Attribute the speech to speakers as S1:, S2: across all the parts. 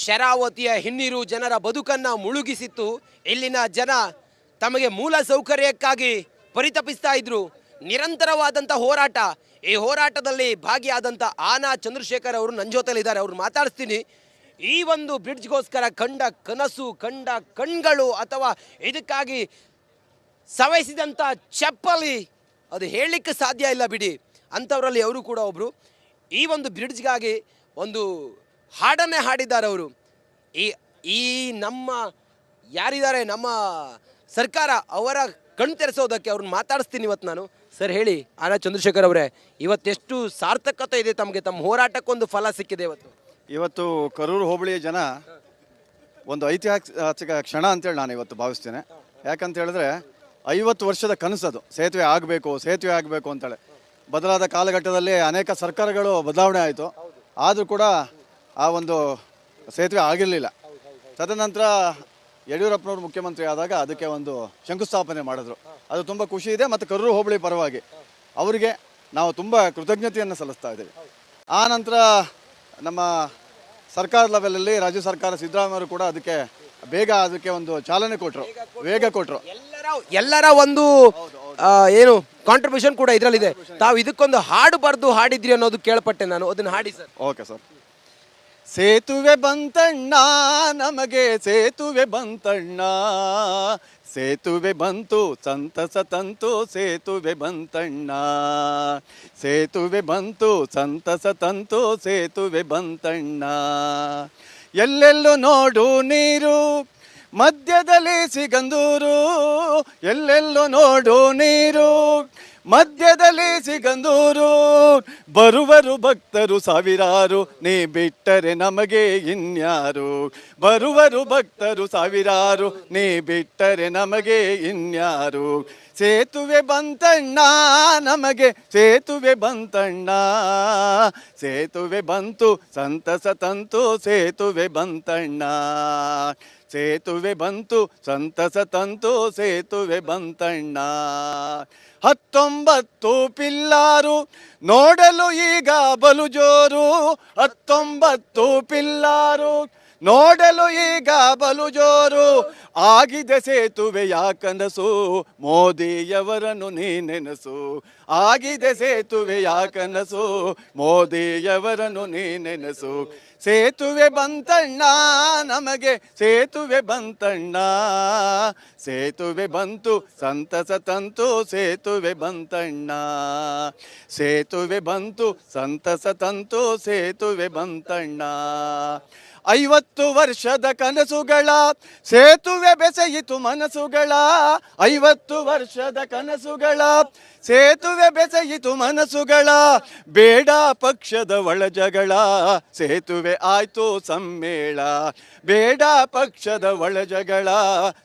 S1: ಶರಾವತಿಯ ಹಿನ್ನೀರು ಜನರ ಬದುಕನ್ನು ಮುಳುಗಿಸಿತ್ತು. ಇಲ್ಲಿನ ಜನ ತಮಗೆ ಮೂಲ ಸೌಕರ್ಯಕ್ಕಾಗಿ ಪರಿತಪಿಸ್ತಾ ಇದ್ರು. ನಿರಂತರವಾದಂಥ ಹೋರಾಟ. ಈ ಹೋರಾಟದಲ್ಲಿ ಭಾಗಿಯಾದಂಥ ಆನಾ ಚಂದ್ರಶೇಖರ್ ಅವರು ನನ್ನ ಜೊತೆಲಿದ್ದಾರೆ. ಅವ್ರು ಮಾತಾಡಿಸ್ತೀನಿ. ಈ ಒಂದು ಬ್ರಿಡ್ಜ್ಗೋಸ್ಕರ ಕಂಡ ಕನಸು, ಕಂಡ ಕಣ್ಗಳು ಅಥವಾ ಇದಕ್ಕಾಗಿ ಸವಯಿಸಿದಂಥ ಚಪ್ಪಲಿ ಅದು ಹೇಳಲಿಕ್ಕೆ ಸಾಧ್ಯ ಇಲ್ಲ ಬಿಡಿ. ಅಂಥವರಲ್ಲಿ ಅವರು ಕೂಡ ಒಬ್ಬರು. ಈ ಒಂದು ಬ್ರಿಡ್ಜ್ಗಾಗಿ ಒಂದು ಹಾಡನ್ನೇ ಹಾಡಿದ್ದಾರೆ ಅವರು. ಈ ನಮ್ಮ ಯಾರಿದ್ದಾರೆ ನಮ್ಮ ಸರ್ಕಾರ ಅವರ ಕಣ್ಣು ತೆರೆಸೋದಕ್ಕೆ ಅವ್ರನ್ನ ಮಾತಾಡಿಸ್ತೀನಿ ಇವತ್ತು ನಾನು. ಸರ್ ಹೇಳಿ ಆನಾ ಚಂದ್ರಶೇಖರ್ ಅವರೇ, ಇವತ್ತೆಷ್ಟು ಸಾರ್ಥಕತೆ ಇದೆ ತಮಗೆ, ತಮ್ಮ ಹೋರಾಟಕ್ಕೊಂದು ಫಲ ಸಿಕ್ಕಿದೆ ಇವತ್ತು?
S2: ಇವತ್ತು ಕರೂರು ಹೋಬಳಿಯ ಜನ ಒಂದು ಐತಿಹಾಸಿಕ ಕ್ಷಣ ಅಂತೇಳಿ ನಾನು ಇವತ್ತು ಭಾವಿಸ್ತೇನೆ. ಯಾಕಂತ ಹೇಳಿದ್ರೆ 50 ವರ್ಷದ ಕನಸದು, ಸೇತುವೆ ಆಗಬೇಕು ಅಂತೇಳಿ. ಬದಲಾದ ಕಾಲಘಟ್ಟದಲ್ಲಿ ಅನೇಕ ಸರ್ಕಾರಗಳು ಬದಲಾವಣೆ ಆಯಿತು, ಆದರೂ ಕೂಡ ಆ ಒಂದು ಸೇತುವೆ ಆಗಿರಲಿಲ್ಲ. ತದನಂತರ ಯಡಿಯೂರಪ್ಪನವರು ಮುಖ್ಯಮಂತ್ರಿ ಆದಾಗ ಅದಕ್ಕೆ ಒಂದು ಶಂಕುಸ್ಥಾಪನೆ ಮಾಡಿದ್ರು. ಅದು ತುಂಬ ಖುಷಿ ಇದೆ. ಮತ್ತು ಕರೂರು ಹೋಬಳಿ ಪರವಾಗಿ ಅವರಿಗೆ ನಾವು ತುಂಬ ಕೃತಜ್ಞತೆಯನ್ನು ಸಲ್ಲಿಸ್ತಾ ಇದ್ದೀವಿ. ಆ ನಂತರ ನಮ್ಮ ಸರ್ಕಾರ ಲೆವೆಲಲ್ಲಿ ರಾಜ್ಯ ಸರ್ಕಾರ ಸಿದ್ದರಾಮಯ್ಯವರು ಕೂಡ ಅದಕ್ಕೆ ಒಂದು ಚಾಲನೆ ಕೊಟ್ಟರು, ವೇಗ ಕೊಟ್ಟರು.
S1: ಎಲ್ಲರ ಒಂದು ಏನು ಕಾಂಟ್ರಿಬ್ಯೂಷನ್ ಕೂಡ ಇದರಲ್ಲಿದೆ. ತಾವು ಇದಕ್ಕೊಂದು ಹಾಡು ಬರೆದು ಹಾಡಿದ್ರಿ ಅನ್ನೋದು ಕೇಳ್ಪಟ್ಟೆ ನಾನು, ಅದನ್ನು ಹಾಡಿ ಸರ್.
S2: Okay sir. ಸೇತುವೆ ಬಂತಣ್ಣ ನಮಗೆ, ಸೇತುವೆ ಬಂತಣ್ಣ, ಸೇತುವೆ ಬಂತು ಸಂತಸ ತಂತು, ಸೇತುವೆ ಬಂತಣ್ಣ, ಸೇತುವೆ ಬಂತು ಸಂತಸ ತಂತು, ಸೇತುವೆ ಬಂತಣ್ಣ. ಎಲ್ಲೆಲ್ಲೂ ನೋಡು ನೀರು, ಮಧ್ಯದಲ್ಲಿ ಸಿಗಂದೂರು, ಎಲ್ಲೆಲ್ಲೂ ನೋಡು ನೀರು, ಮಧ್ಯದಲ್ಲಿ ಸಿಗಂದೂರು. ಬರುವರು ಭಕ್ತರು ಸಾವಿರಾರು, ನೀ ಬಿಟ್ಟರೆ ನಮಗೆ ಇನ್ಯಾರು. ಬರುವರು ಭಕ್ತರು ಸಾವಿರಾರು, ನೀ ಬಿಟ್ಟರೆ ನಮಗೆ ಇನ್ಯಾರು. ಸೇತುವೆ ಬಂತಣ್ಣ ನಮಗೆ, ಸೇತುವೆ ಬಂತಣ್ಣ, ಸೇತುವೆ ಬಂತು ಸಂತಸ ತಂತು, ಸೇತುವೆ ಬಂತಣ್ಣ, ಸೇತುವೆ ಬಂತು ಸಂತಸ ತಂತು, ಸೇತುವೆ ಬಂತಣ್ಣ. 19 ಪಿಲ್ಲಾರು ನೋಡಲು ಈಗ ಬಲು ಜೋರು, 19 ಪಿಲ್ಲಾರು ನೋಡಲು ಈಗ ಬಲು ಜೋರು. ಆಗಿದೆ ಸೇತುವೆಯ ಕನಸು, ಮೋದಿಯವರನ್ನು ನೀ ನೆನಸು. ಆಗಿದೆ ಸೇತುವೆಯ ಕನಸು, ಮೋದಿಯವರನ್ನು ನೀ ನೆನಸು. ಸೇತುವೆ ಬಂತಣ್ಣ ನಮಗೆ, ಸೇತುವೆ ಬಂತಣ್ಣ, ಸೇತುವೆ ಬಂತು ಸಂತಸ ತಂತು, ಸೇತುವೆ ಬಂತಣ್ಣ, ಸೇತುವೆ ಬಂತು ಸಂತಸ ತಂತು, ಸೇತುವೆ ಬಂತಣ್ಣ. 50 ವರ್ಷದ ಕನಸುಗಳ ಸೇತುವೆ ಬೆಸೆಯಿತು ಮನಸ್ಸುಗಳ, 50 ವರ್ಷದ ಕನಸುಗಳ ಸೇತುವೆ ಬೆಸೆಯಿತು ಮನಸ್ಸುಗಳ. ಬೇಡ ಪಕ್ಷದ ಒಳಜಗಳ, ಸೇತುವೆ ಆಯ್ತು ಸಮ್ಮೇಳ. ಬೇಡ ಪಕ್ಷದ ಒಳಜಗಳ,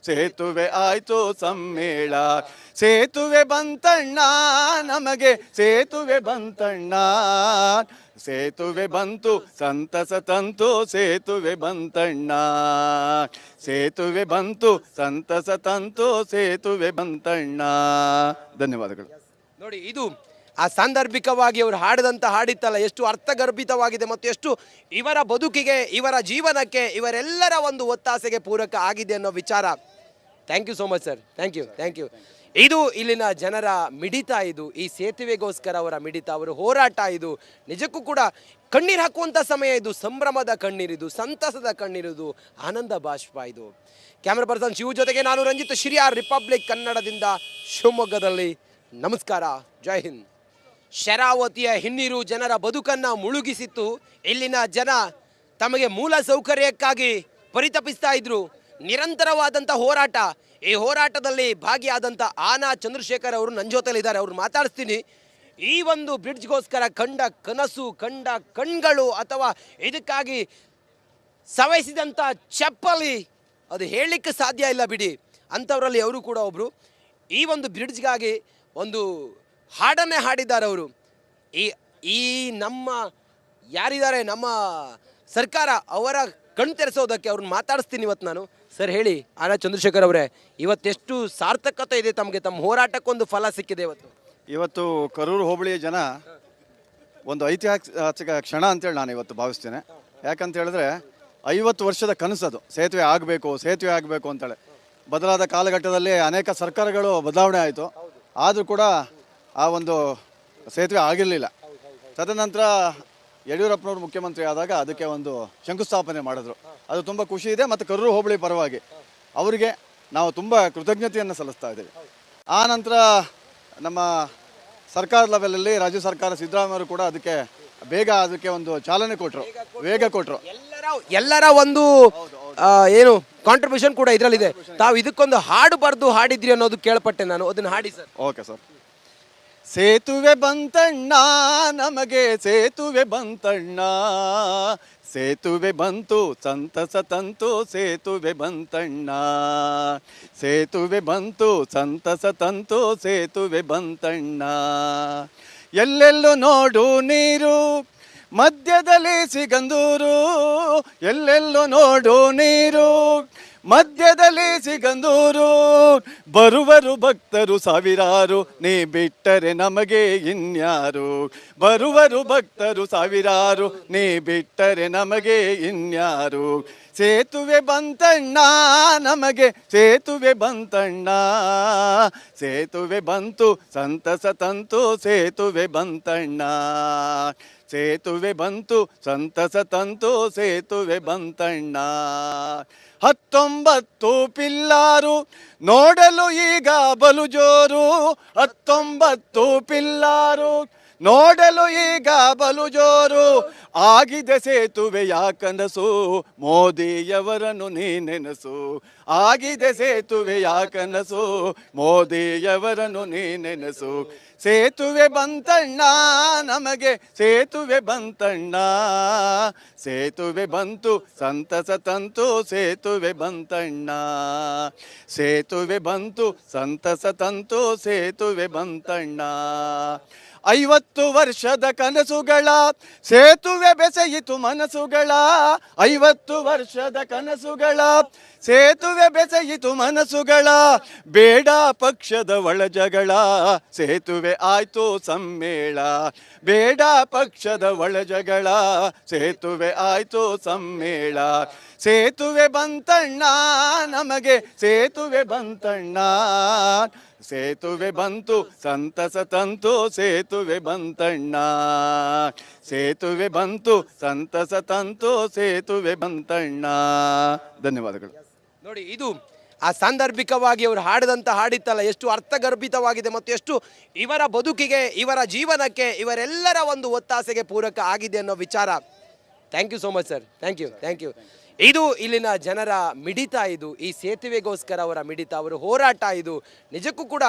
S2: ಸೇತುವೆ ಆಯ್ತು ಸಮ್ಮೇಳ. ಸೇತುವೆ ಬಂತಣ್ಣ ನಮಗೆ, ಸೇತುವೆ ಬಂತಣ್ಣ, ಸೇತುವೆ ಬಂತು ಸಂತಸ ತಂತು, ಸೇತುವೆ ಬಂತಣ್ಣ, ಸೇತುವೆ ಬಂತು ಸಂತಸ ತಂತು, ಸೇತುವೆ ಬಂತಣ್ಣ. ಧನ್ಯವಾದಗಳು.
S1: ನೋಡಿ, ಇದು ಆ ಸಾಂದರ್ಭಿಕವಾಗಿ ಅವರು ಹಾಡಿದಂಥ ಹಾಡಿತ್ತಲ್ಲ, ಎಷ್ಟು ಅರ್ಥಗರ್ಭಿತವಾಗಿದೆ ಮತ್ತು ಎಷ್ಟು ಇವರ ಬದುಕಿಗೆ, ಇವರ ಜೀವನಕ್ಕೆ, ಇವರೆಲ್ಲರ ಒಂದು ಒತ್ತಾಸೆಗೆ ಪೂರಕ ಆಗಿದೆ ಅನ್ನೋ ವಿಚಾರ. Thank you so much sir. Thank you. ಇದು ಇಲ್ಲಿನ ಜನರ ಮಿಡಿತ, ಇದು ಈ ಸೇತುವೆಗೋಸ್ಕರ ಅವರ ಮಿಡಿತ, ಅವರ ಹೋರಾಟ. ಇದು ನಿಜಕ್ಕೂ ಕೂಡ ಕಣ್ಣೀರು ಹಾಕುವಂಥ ಸಮಯ ಇದು, ಸಂಭ್ರಮದ ಕಣ್ಣೀರಿದು, ಸಂತಸದ ಕಣ್ಣೀರಿದು, ಆನಂದ ಬಾಷ್ಪ ಇದು. ಕ್ಯಾಮ್ರಾ ಪರ್ಸನ್ ಶಿವ ಜೊತೆಗೆ ನಾನು ರಂಜಿತ್ ಶಿರಿಯಾರ್, ರಿಪಬ್ಲಿಕ್ ಕನ್ನಡದಿಂದ ಶಿವಮೊಗ್ಗದಲ್ಲಿ. ನಮಸ್ಕಾರ, ಜೈ ಹಿಂದ್. ಶರಾವತಿಯ ಹಿನ್ನೀರು ಜನರ ಬದುಕನ್ನು ಮುಳುಗಿಸಿತ್ತು. ಇಲ್ಲಿನ ಜನ ತಮಗೆ ಮೂಲ ಸೌಕರ್ಯಕ್ಕಾಗಿ ಪರಿತಪಿಸ್ತಾ ಇದ್ರು. ನಿರಂತರವಾದಂಥ ಹೋರಾಟ. ಈ ಹೋರಾಟದಲ್ಲಿ ಭಾಗಿಯಾದಂಥ ಆನಾ ಚಂದ್ರಶೇಖರ್ ಅವರು ನನ್ನ ಜೊತೆಲಿದ್ದಾರೆ. ಅವ್ರು ಮಾತಾಡಿಸ್ತೀನಿ. ಈ ಒಂದು ಬ್ರಿಡ್ಜ್ಗೋಸ್ಕರ ಕಂಡ ಕನಸು, ಕಂಡ ಕಣ್ಗಳು ಅಥವಾ ಇದಕ್ಕಾಗಿ ಸವಯಿಸಿದಂಥ ಚಪ್ಪಲಿ ಅದು ಹೇಳಲಿಕ್ಕೆ ಸಾಧ್ಯ ಇಲ್ಲ ಬಿಡಿ. ಅಂಥವರಲ್ಲಿ ಅವರು ಕೂಡ ಒಬ್ಬರು. ಈ ಒಂದು ಬ್ರಿಡ್ಜ್ಗಾಗಿ ಒಂದು ಹಾಡನ್ನೇ ಹಾಡಿದ್ದಾರೆ ಅವರು. ಈ ನಮ್ಮ ಯಾರಿದ್ದಾರೆ ನಮ್ಮ ಸರ್ಕಾರ ಅವರ ಕಣ್ಣು ತೆರೆಸೋದಕ್ಕೆ ಅವ್ರನ್ನ ಮಾತಾಡಿಸ್ತೀನಿ ಇವತ್ತು ನಾನು. ಸರ್ ಹೇಳಿ ಆನಾ ಚಂದ್ರಶೇಖರ್ ಅವರೇ, ಇವತ್ತೆಷ್ಟು ಸಾರ್ಥಕತೆ ಇದೆ ತಮಗೆ, ತಮ್ಮ ಹೋರಾಟಕ್ಕೊಂದು ಫಲ ಸಿಕ್ಕಿದೆ ಇವತ್ತು?
S2: ಇವತ್ತು ಕರೂರು ಹೋಬಳಿಯ ಜನ ಒಂದು ಐತಿಹಾಸಿಕ ಕ್ಷಣ ಅಂತೇಳಿ ನಾನು ಇವತ್ತು ಭಾವಿಸ್ತೇನೆ. ಯಾಕಂತ ಹೇಳಿದ್ರೆ 50 ವರ್ಷದ ಕನಸದು, ಸೇತುವೆ ಆಗಬೇಕು ಅಂತೇಳಿ. ಬದಲಾದ ಕಾಲಘಟ್ಟದಲ್ಲಿ ಅನೇಕ ಸರ್ಕಾರಗಳು ಬದಲಾವಣೆ ಆಯಿತು, ಆದರೂ ಕೂಡ ಆ ಒಂದು ಸೇತುವೆ ಆಗಿರಲಿಲ್ಲ. ತದನಂತರ ಯಡಿಯೂರಪ್ಪನವರು ಮುಖ್ಯಮಂತ್ರಿ ಆದಾಗ ಅದಕ್ಕೆ ಒಂದು ಶಂಕುಸ್ಥಾಪನೆ ಮಾಡಿದ್ರು. ಅದು ತುಂಬ ಖುಷಿ ಇದೆ. ಮತ್ತು ಕರೂರು ಹೋಬಳಿ ಪರವಾಗಿ ಅವರಿಗೆ ನಾವು ತುಂಬ ಕೃತಜ್ಞತೆಯನ್ನು ಸಲ್ಲಿಸ್ತಾ ಇದ್ದೀವಿ. ಆ ನಂತರ ನಮ್ಮ ಸರ್ಕಾರ ಲೆವೆಲಲ್ಲಿ ರಾಜ್ಯ ಸರ್ಕಾರ ಸಿದ್ದರಾಮಯ್ಯವರು ಕೂಡ ಅದಕ್ಕೆ ಒಂದು ಚಾಲನೆ ಕೊಟ್ಟರು, ವೇಗ ಕೊಟ್ಟರು.
S1: ಎಲ್ಲರ ಒಂದು ಏನು ಕಾಂಟ್ರಿಬ್ಯೂಷನ್ ಕೂಡ ಇದರಲ್ಲಿದೆ. ತಾವು ಇದಕ್ಕೊಂದು ಹಾಡು ಬರೆದು ಹಾಡಿದ್ರಿ ಅನ್ನೋದು ಕೇಳ್ಪಟ್ಟೆ ನಾನು, ಅದನ್ನು ಹಾಡಿ ಸರ್.
S2: Okay sir. ಸೇತುವೆ ಬಂತಣ್ಣ ನಮಗೆ ಸೇತುವೆ ಬಂತಣ್ಣ, ಸೇತುವೆ ಬಂತು ಸಂತಸ ತಂತು ಸೇತುವೆ ಬಂತಣ್ಣ, ಸೇತುವೆ ಬಂತು ಸಂತಸ ತಂತು ಸೇತುವೆ ಬಂತಣ್ಣ. ಎಲ್ಲೆಲ್ಲೂ ನೋಡು ನೀರು ಮಧ್ಯದಲ್ಲಿ ಸಿಗಂದೂರು, ಎಲ್ಲೆಲ್ಲೂ ನೋಡು ನೀರು ಮಧ್ಯದಲ್ಲಿ ಸಿಗಂದೂರು, ಬರುವರು ಭಕ್ತರು ಸಾವಿರಾರು ನೀ ಬಿಟ್ಟರೆ ನಮಗೆ ಇನ್ಯಾರು, ಬರುವರು ಭಕ್ತರು ಸಾವಿರಾರು ನೀ ಬಿಟ್ಟರೆ ನಮಗೆ ಇನ್ಯಾರು. ಸೇತುವೆ ಬಂತಣ್ಣ ನಮಗೆ ಸೇತುವೆ ಬಂತಣ್ಣ, ಸೇತುವೆ ಬಂತು ಸಂತಸ ತಂತು ಸೇತುವೆ ಬಂತಣ್ಣ, ಸೇತುವೆ ಬಂತು ಸಂತಸ ತಂತು ಸೇತುವೆ ಬಂತಣ್ಣ. 19 ಪಿಲ್ಲಾರು ನೋಡಲು ಈಗ ಬಲು ಜೋರು, 19 ಪಿಲ್ಲಾರು ನೋಡಲು ಈಗ ಬಲು ಜೋರು, ಆಗಿದೆ ಸೇತುವೆಯ ಕನಸು ಮೋದಿಯವರನ್ನು ನೀ ನೆನಸು, ಆಗಿದೆ ಸೇತುವೆಯ ಕನಸು ಮೋದಿಯವರನ್ನು ನೀ ನೆನಸು. ಸೇತುವೆ ಬಂತಣ್ಣ ನಮಗೆ ಸೇತುವೆ ಬಂತಣ್ಣ, ಸೇತುವೆ ಬಂತು ಸಂತಸ ತಂತು ಸೇತುವೆ ಬಂತಣ್ಣ, ಸೇತುವೆ ಬಂತು ಸಂತಸ ತಂತು ಸೇತುವೆ ಬಂತಣ್ಣ. 50 ವರ್ಷದ ಕನಸುಗಳ ಸೇತುವೆ ಬೆಸೆಯಿತು ಮನಸ್ಸುಗಳ, 50 ವರ್ಷದ ಕನಸುಗಳ ಸೇತುವೆ ಬೆಸೆಯಿತು ಮನಸ್ಸುಗಳ, ಬೇಡ ಪಕ್ಷದ ಒಳಜಗಳ ಸೇತುವೆ ಆಯ್ತು ಸಮ್ಮೇಳ, ಬೇಡ ಪಕ್ಷದ ಒಳಜಗಳ ಸೇತುವೆ ಆಯ್ತು ಸಮ್ಮೇಳ. ಸೇತುವೆ ಬಂತಣ್ಣ ನಮಗೆ ಸೇತುವೆ ಬಂತಣ್ಣ, ಸೇತುವೆ ಬಂತು ಸಂತಸ ತಂತು ಸೇತುವೆ ಬಂತಣ್ಣ, ಸೇತುವೆ ಬಂತು ಸಂತಸ ತಂತು ಸೇತುವೆ ಬಂತಣ್ಣ. ಧನ್ಯವಾದಗಳು.
S1: ನೋಡಿ, ಇದು ಆ ಸಾಂದರ್ಭಿಕವಾಗಿ ಅವರು ಹಾಡಿದಂಥ ಹಾಡಿತ್ತಲ್ಲ, ಎಷ್ಟು ಅರ್ಥಗರ್ಭಿತವಾಗಿದೆ ಮತ್ತು ಎಷ್ಟು ಇವರ ಬದುಕಿಗೆ, ಇವರ ಜೀವನಕ್ಕೆ, ಇವರೆಲ್ಲರ ಒಂದು ಒತ್ತಾಸೆಗೆ ಪೂರಕ ಆಗಿದೆ ಅನ್ನೋ ವಿಚಾರ. Thank you so much sir. Thank you. ಇದು ಇಲ್ಲಿನ ಜನರ ಮಿಡಿತ, ಇದು ಈ ಸೇತುವೆಗೋಸ್ಕರ ಅವರ ಮಿಡಿತ, ಅವರ ಹೋರಾಟ. ಇದು ನಿಜಕ್ಕೂ ಕೂಡ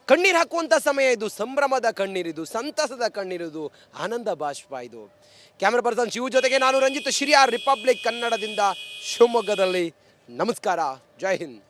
S1: ಕಣ್ಣೀರು ಹಾಕುವಂಥ ಸಮಯ, ಇದು ಸಂಭ್ರಮದ ಕಣ್ಣೀರಿದು, ಸಂತಸದ ಕಣ್ಣೀರಿದು, ಆನಂದ ಬಾಷ್ಪ ಇದು. ಕ್ಯಾಮ್ರಾ ಪರ್ಸನ್ ಶಿವ ಜೊತೆಗೆ ನಾನು ರಂಜಿತ್ ಶಿರಿಯಾರ್, ರಿಪಬ್ಲಿಕ್ ಕನ್ನಡದಿಂದ ಶಿವಮೊಗ್ಗದಲ್ಲಿ. ನಮಸ್ಕಾರ, ಜೈ ಹಿಂದ್.